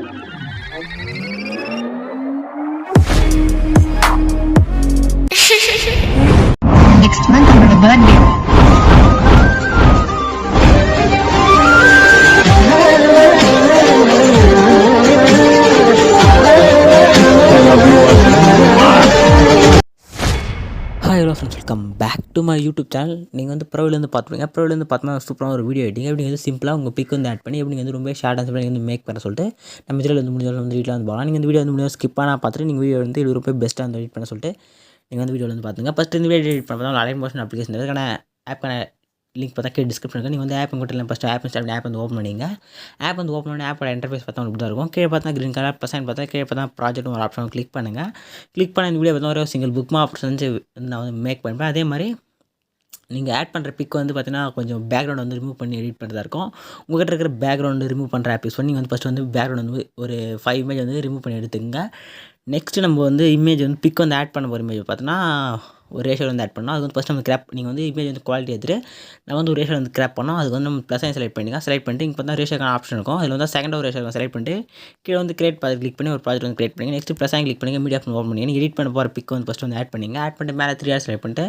Next month அவனோட birthday. Hi hello friends, welcome back to my YouTube channel. நீங்கள் வந்து ப்ரோவிலேருந்து பார்த்துருங்க. ப்ரோவிலேருந்து பார்த்தா சூப்பராக ஒரு வீடியோ எடிட்டிங் எப்படி வந்து சிம்பிளாக உங்கள் பிக் வந்து ஆட் பண்ணி எப்படி வந்து ரொம்ப ஷார்ட் அண்ட் சிம்பிளாக வந்து மேக் பண்ண சொல்லிட்டு நம்ம இதில் வந்து முடிஞ்சாலும் வந்து வீட்டில் வந்து போகலாம். நீங்கள் இந்த வீடியோ வந்து முடியாது ஸ்கிப் பண்ணால் பார்த்துட்டு நீங்கள் வீடியோ வந்து இது ரொம்ப பெஸ்ட்டாக வந்து எடிட் பண்ண சொல்லிட்டு நீங்கள் வந்து வீடியோ வந்து பார்த்துங்க. ஃபஸ்ட்டு இந்த வீடியோ எடிட் பண்ண அலைன் மோஷன் அப்ளிகேஷன் அதுக்கான ஆப்க்கான லிங்க் பார்த்தா கீழே டிஸ்கிரிப்ஷன் நீங்கள் வந்து ஆப் உங்கள்கிட்ட ஃபஸ்ட்டு ஆப் இன்ஸ்டால் ஆப் வந்து ஓப்பன் பண்ணிங்க. ஆப் வந்து ஓப்பன் பண்ணி ஆப்போட இன்டர்ஃபேஸ் பார்த்தா உங்களுக்கு தான் இருக்கும். கீழே பார்த்தா கிரீன் கலர் ப்ளஸ் பார்த்தா கீழே பார்த்தா ப்ராஜெக்ட் ஒரு ஆப்ஷன் கிளிக் பண்ணுங்கள். கிளிக் பண்ண இந்த வீடியோ பார்த்தா ஒரு சிங்கிள் புக் ஆப்ஷன் வந்து நான் வந்து மேக் பண்ணுறேன். அதே மாதிரி நீங்கள் ஆட் பண்ணுற பிக் வந்து பார்த்தீங்கன்னா கொஞ்சம் பேக்ரவுண்ட் வந்து ரிமூவ் பண்ணி எடிட் பண்ணுறதா இருக்கும். உங்கள்கிட்ட இருக்கிற பேக்ரவுண்டு ரிமூவ் பண்ணுற ஆப் யூஸ் பண்ணி நீங்கள் வந்து ஃபஸ்ட்டு வந்து பேக்ரவுண்ட் வந்து ஒரு 5 இமேஜ் வந்து ரிமூவ் பண்ணி எடுத்துங்க. நெக்ஸ்ட்டு நம்ம வந்து இமேஜ் வந்து பிக் வந்து ஆட் பண்ண போகிற இமேஜ் பார்த்தீங்கன்னா ஒரு ரேஷியோ வந்து ஆட் பண்ணோம். அது வந்து ஃபஸ்ட் நம்ம கிராப் நீங்கள் வந்து இமேஜ் வந்து குவாலிட்டி எடுத்துட்டு நம்ம வந்து ஒரு ரேஷியோ வந்து கிராப் பண்ணோம். அதுக்கு வந்து நம்ம ப்ளஸ் செலக்ட் பண்ணிங்க. செலக்ட் பண்ணிட்டு இங்கே பார்த்தா ரேஷியோக்கான ஆப்ஷன் இருக்கும். அதில் வந்து செகண்ட் ஒரு ரேஷியோ செலக்ட் பண்ணிட்டு கீழே வந்து கிரியேட் ப்ராஜெக்ட் கிளிக் பண்ணி ஒரு ப்ராஜெக்ட் வந்து கிரியேட் பண்ணி நெக்ஸ்ட் ப்ளஸ் கிளிக் பண்ணி மீடியா ஆப்ஷன் ஓப்பன் பண்ணி எடிட் பண்ண போகிற பிக் வந்து ஃபஸ்ட் வந்து ஆட் பண்ணிங்க. ஆட் பண்ணிட்டு மேலே 3 ஆர் செலக்ட் பண்ணிட்டு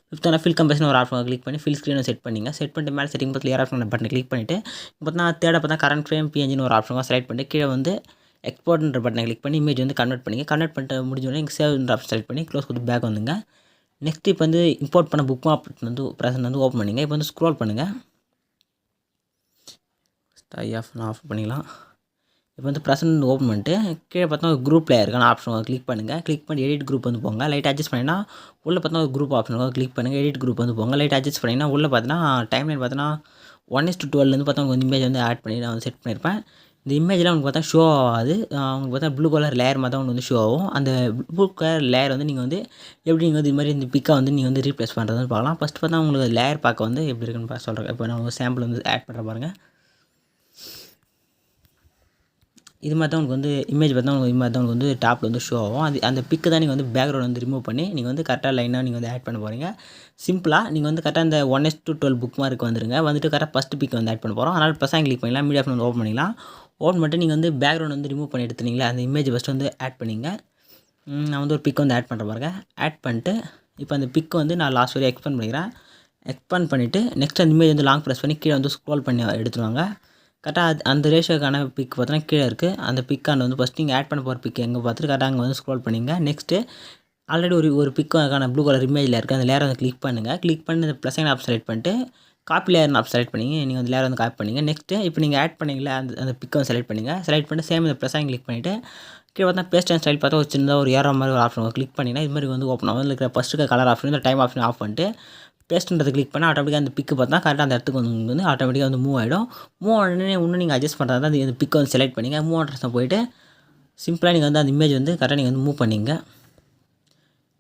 ஃபிஃப்த்தான ஃபில் கம்பேஷன் ஒரு ஆப்ஷன் கிளிக் பண்ணி ஃபில் ஸ்க்ரீனை செட் பண்ணிங்க. செட் பண்ணிட்டு மேலே செட்டிங் பற்றி ஏர் ஆப்ஷன் பட்டன் கிளிக் பண்ணிவிட்டு பார்த்தா தேர்ட் பார்த்தா கரண்ட் ஃப்ரேம் பிஎன்ஜின்னு ஒரு ஆப்ஷன் செலக்ட் பண்ணிட்டு கீழே வந்து எக்ஸ்போர்ட்ன்ற பட்டனை கிளிக் பண்ணி இமேஜ் வந்து கன்வெர்ட் பண்ணிங்க. கன்வெர்ட் பண்ணிட்டு முடிஞ்சோடனே இங்கே சேவ்ன்ற ஆப்ஷன் செலக்ட் பண்ணி க்ளோஸ் கொடுத்து பேக் வந்துங்க. நெக்ஸ்ட் இப்போ வந்து இம்போர்ட் பண்ண புக் ஆப்ஷன் வந்து ப்ரெசென்ட் வந்து ஓப்பன் பண்ணிங்க. இப்போ வந்து ஸ்க்ரோல் பண்ணுங்கள். ஆஃப் பண்ணிக்கலாம். இப்போ வந்து ப்ரெசென்ட் ஓப்பன் பண்ணிட்டு கீழே பார்த்தா ஒரு குரூப் இருக்கான ஆப்ஷன் கிளிக் பண்ணுங்கள். கிளிக் பண்ணி எடிட் குரூப் வந்து போங்க. லைட் அட்ஜஸ்ட் பண்ணிங்கன்னா உள்ளே பார்த்தா ஒரு குரூப் ஆப்ஷன் கிளிக் பண்ணுங்கள். எடிட் குரூப் வந்து போங்க. லைட் அட்ஜஸ்ட் பண்ணிங்கன்னா உள்ளே பார்த்தீங்கன்னா டைம்லைன் பார்த்தீங்கன்னா 1:12 பார்த்தா உங்களுக்கு இமேஜ் வந்து ஆட் பண்ணி நான் வந்து செட் பண்ணியிருப்பேன். இந்த இமேஜில் உங்களுக்கு பார்த்தா ஷோ ஆகாது. உங்களுக்கு பார்த்தா ப்ளூ கலர் லேயர் மாதிரி தான் உங்களுக்கு வந்து ஷோ ஆகும். அந்த ப்ளூ கலர் லேயர் வந்து நீங்கள் வந்து எப்படி நீங்கள் வந்து இது மாதிரி இந்த பிக்கை வந்து நீங்கள் வந்து ரீப்ளேஸ் பண்ணுறதுன்னு பார்க்கலாம். ஃபஸ்ட்டு பார்த்தா உங்களுக்கு லேயர் பார்க்க வந்து எப்படி இருக்குன்னு சொல்கிறேன். இப்போ நான் ஒரு சாம்பிள் வந்து ஆட் பண்ணுற பாருங்கள். இது மாதிரி தான் உங்களுக்கு வந்து இமேஜ் பார்த்தா உங்களுக்கு இது மாதிரி தான் உங்களுக்கு வந்து டாப்பில் வந்து ஷோ ஆகும். அந்த பிக்கு தான் நீங்கள் வந்து பேக்ரவுண்ட் வந்து ரிமூவ் பண்ணி நீங்கள் வந்து கரெக்டாக லைனாக நீங்கள் வந்து ஆட் பண்ண போகிறீங்க. சிம்பிளாக நீங்கள் வந்து கரெக்டாக இந்த 1:12 புக் மார்க்கு வந்துருங்க. வந்துட்டு கரெக்டாக ஃபஸ்ட்டு பிக் வந்து ஆட் பண்ண போகிறோம். அதனால் ப்ளஸ் கிளிக் பண்ணிக்கலாம். மீடியா வந்து ஓப்பன் பண்ணிக்கலாம். ஓப்பன் பண்ணிட்டு நீங்கள் வந்து பேக்ரவுண்ட் வந்து ரிமூவ் பண்ணி எடுத்துனீங்களா அந்த இமேஜ் ஃபஸ்ட்டு வந்து ஆட் பண்ணிங்க. நான் வந்து ஒரு பிக் வந்து ஆட் பண்ணுற பாருங்க. ஆட் பண்ணிட்டு இப்போ அந்த பிக் வந்து நான் லாஸ்ட் வரையும் எக்ஸ்பேண்ட் பண்ணிக்கிறேன். எக்ஸ்பேண்ட் பண்ணிவிட்டு நெக்ஸ்ட் அந்த இமேஜ் வந்து லாங் ப்ரெஸ் பண்ணி கீழே வந்து ஸ்க்ரோல் பண்ணி எடுத்துருவாங்க. கரெக்டாக அந்த ரேஷியோக்கான பிக் பார்த்தீங்கன்னா கீழே இருக்குது. அந்த பிக்கான வந்து ஃபஸ்ட் நீங்கள் ஆட் பண்ண போகிற பிக் எங்கே பார்த்துட்டு கரெக்டாக அங்கே வந்து ஸ்க்ரோல் பண்ணிங்க. நெக்ஸ்ட்டு ஆல்ரெடி ஒரு பிக்கான ப்ளூ கலர் இமேஜில் இருக்குது. அந்த லேயரை வந்து கிளிக் பண்ணுங்கள். கிளிக் பண்ணி அந்த ப்ளஸ் ஆப்ஷன் செலக்ட் பண்ணிட்டு காப்பி லேயர்னு ஆப்ஷன் செலக்ட் பண்ணிங்க. நீங்கள் வந்து லேயர் வந்து காப்பி பண்ணிங்க. நெக்ஸ்ட்டு இப்போ நீங்கள் ஆட் பண்ணிங்களா அந்த பிக்கை வந்து செலக்ட் பண்ணுங்க. செலக்ட் பண்ணிட்டு சேம் இந்த ப்ளஸ் கிளிக் பண்ணிவிட்டு கீழே பார்த்தா பேஸ்ட் அண்ட் ஸ்டைல் பார்த்தா ஒரு சின்னதாக ஒரு ஏரோ மாதிரி ஒரு ஆப்ஷன் கிளிக் பண்ணிங்கன்னா இது மாதிரி வந்து ஓப்பன் ஆகும். அதில் இருக்கிற ஃபஸ்ட்டு கலர் ஆப்ஷன் இந்த டைம் ஆப்ஷன் ஆஃப் பண்ணிட்டு பேஸ்ட்ன்றதை கிளிக் பண்ணால் ஆட்டோமேட்டிக்காக அந்த பிக்கு பார்த்தா கரெக்டாக அந்த இடத்துக்கு வந்து ஆட்டோமேட்டிக்காக வந்து மூவ் ஆகிடும். மூவ் ஆனே இன்னும் நீங்கள் அட்ஜஸ்ட் பண்ணுறது தான் அந்த பிக்கை வந்து செலக்ட் பண்ணிங்க. மூவ் ஆட்ரஸை போய்ட்டு சிம்பிளாக நீங்கள் வந்து அந்த இமேஜ் வந்து கரெக்டாக நீங்கள் வந்து மூவ் பண்ணிங்க.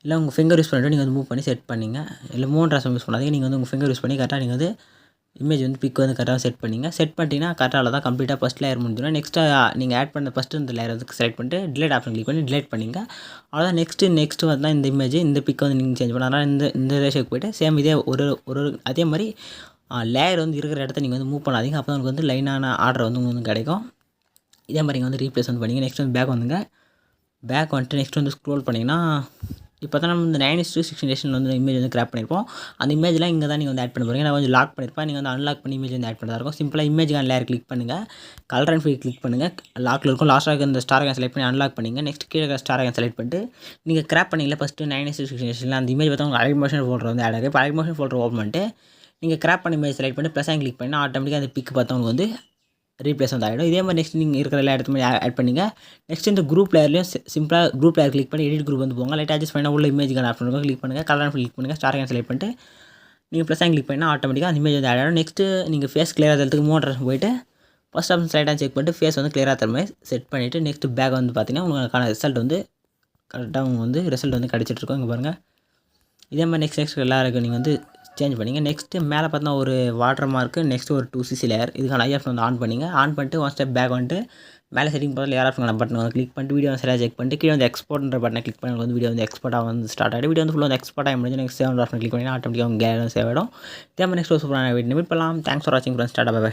இல்லை உங்கள் ஃபிங்கர் யூஸ் பண்ணிவிட்டு நீங்கள் வந்து மூவ் பண்ணி செட் பண்ணிங்க. இல்லை மூவ் ஆட்ரஸை யூஸ் பண்ணாதீங்க. நீங்கள் வந்து உங்கள் ஃபிங்கர் யூஸ் பண்ணி கரெக்டாக நீங்கள் வந்து இமேஜ் வந்து பிக் வந்து கரெக்டாக செட் பண்ணிங்க. செட் பண்ணிட்டீங்கன்னா கரெக்டாக தான் கம்ப்ளீட்டாக ஃபஸ்ட் லேயர் முடிஞ்சிடும். நெக்ஸ்ட்டு நீங்கள் ஆட் பண்ண ஃபஸ்ட்டு இந்த லேயர் வந்து செலக்ட் பண்ணிட்டு டிலேட் ஆப்ஷன் கிளிக் பண்ணி டிலேட் பண்ணிங்க. அவ்வளோதான். நெக்ஸ்ட்டு வந்து இந்த இமேஜ் இந்த பிக்கை வந்து நீங்கள் சேஞ்ச் பண்ணலாம். அதனால் இந்த ரேஷியோக்கு போய்ட்டு சேம் இதே ஒரு அதே மாதிரி லேயர் வந்து இருக்கிற இடத்த நீங்கள் வந்து மூவ் பண்ணாதீங்க. அப்போ தான் உங்களுக்கு வந்து லைனான ஆர்டர் வந்து உங்களுக்கு கிடைக்கும். இதே மாதிரி நீங்கள் வந்து ரீப்ளேஸ் வந்து பண்ணிங்க. நெக்ஸ்ட் வந்து பேக் வந்துங்க. பேக் வந்துட்டு நெக்ஸ்ட் வந்து ஸ்க்ரோல் பண்ணிங்கன்னா இப்போ தான் நம்ம இந்த 9:16 வந்து இமேஜ் வந்து கிராப் பண்ணியிருப்போம். அந்த இமேஜ்லாம் இங்கே தான் நீங்கள் வந்து ஆட் பண்ண போகிறீங்க. நான் கொஞ்சம் லாக் பண்ணியிருப்பேன். நீங்கள் வந்து அன்லாக் பண்ணி இமேஜ் வந்து ஆட் பண்ணுறதா இருக்கும். சிம்பிளாக இமேஜ்க்கான லேயர் கிளிக் பண்ணுங்கள். கலர் அண்ட் ஃபீல் கிளிக் பண்ணுங்கள். லாக்கில் இருக்கும். லாஸ்ட்டாக இந்த ஸ்டார் செலக்ட் பண்ணி அன்லாக் பண்ணிங்க. நெக்ஸ்ட் கீழே ஸ்டார் செலக்ட் பண்ணிட்டு நீங்கள் கிராப் பண்ணிங்களா ஃபஸ்ட்டு 9:16 அந்த இமேஜ் பார்த்தா உங்கள் அலைட் மோஷன் ஃபோல்டர் வந்து ஆட் ஆகும். இப்போ அலைட் மோஷன் ஃபோல்டர் ஓப்பன் பண்ணிட்டு நீங்கள் கிராப் பண்ணி இமேஜ் செலக்ட் பண்ணி ப்ளஸ் கிளிக் பண்ணி ஆட்டோமேட்டிக்காக அந்த பிக் பார்த்தா உங்களுக்கு வந்து ரீப்ளேஸ் வந்து ஆகிடும். இதே மாதிரி நெக்ஸ்ட் நீங்கள் இருக்கிற எல்லா இடத்துமே ஆட் பண்ணிங்க. நெக்ஸ்ட் இந்த குரூப் லேயர்லையும் சிம்பிளாக குரூப் லேயர் கிளிக் பண்ணி எடிட் குரூப் வந்து போங்க. லைட் அட்ஜஸ்ட் பண்ணால் உள்ள இமேஜுக்கான ஆப்ஷன் இருக்கும். கிளிக் பண்ணுங்கள். கலர் கிளிக் பண்ணுங்கள். ஸ்டார் செலக்ட் பண்ணிட்டு நீங்கள் ப்ளஸ் கிளிக் பண்ணால் ஆட்டோமேட்டிக்காக அந்த இமேஜ் வந்து ஆட் ஆகிடும். நெக்ஸ்ட்டு நீங்கள் ஃபேஸ் கிளியராக தரத்துக்கு மூவ் போய்ட்டு ஃபஸ்ட் ஆப்ஷன் ஸ்லைடாக செக் பண்ணிட்டு ஃபேஸ் வந்து கிளியராக தர மாதிரி செட் பண்ணிவிட்டு நெக்ஸ்ட் பேக் வந்து பார்த்தீங்கன்னா உங்களுக்கான ரிசல்ட் வந்து கரெக்டாக உங்களுக்கு வந்து ரிசல்ட் வந்து கிடச்சிட்ருக்கோம். இங்கே பாருங்கள். இதே மாதிரி நெக்ஸ்ட் எல்லாருக்கும் நீங்கள் வந்து சேஞ்ச் பண்ணிங்க. நெக்ஸ்ட்டு மேலே பார்த்தா ஒரு வாட்டர் மார்க்கு நெக்ஸ்ட் ஒரு 2cc லேயர் இதுக்கான ஐஎஃப் வந்து ஆன் பண்ணிங்க. ஆன் பண்ணிட்டு ஒன் ஸ்டெப் பேக் வந்துட்டு மேலே செட்டிங் பார்த்து ஏர் ஆப்ஷன் பட்டன் வந்து கிளிக் பண்ணிட்டு வீடியோ சரியாக செக் பண்ணிட்டு கீழே வந்து எக்ஸ்போர்ட்ன்ற பட்டனை கிளிக் பண்ணி வந்து வீடியோ வந்து எக்ஸ்போர்ட்டாக வந்து ஸ்டார்ட் ஆகிடும். வீடியோ வந்து ஃபுல்லாக வந்து எக்ஸ்போர்ட் ஆகி முடிஞ்சு நெக்ஸ்ட் சேவ் ஆப்ஷன் கிளிக் பண்ணி ஆட்டோமேட்டிக்காக உங்கள் கேலரி சேவ் ஆகிடும். இதே மாதிரி நெக்ஸ்ட் சூப்பரான வீடியோ மீட் பண்ணலாம். தேங்க்ஸ் ஃபார் வாட்சிங் ஃப்ரெண்ட்ஸ். Tata bye.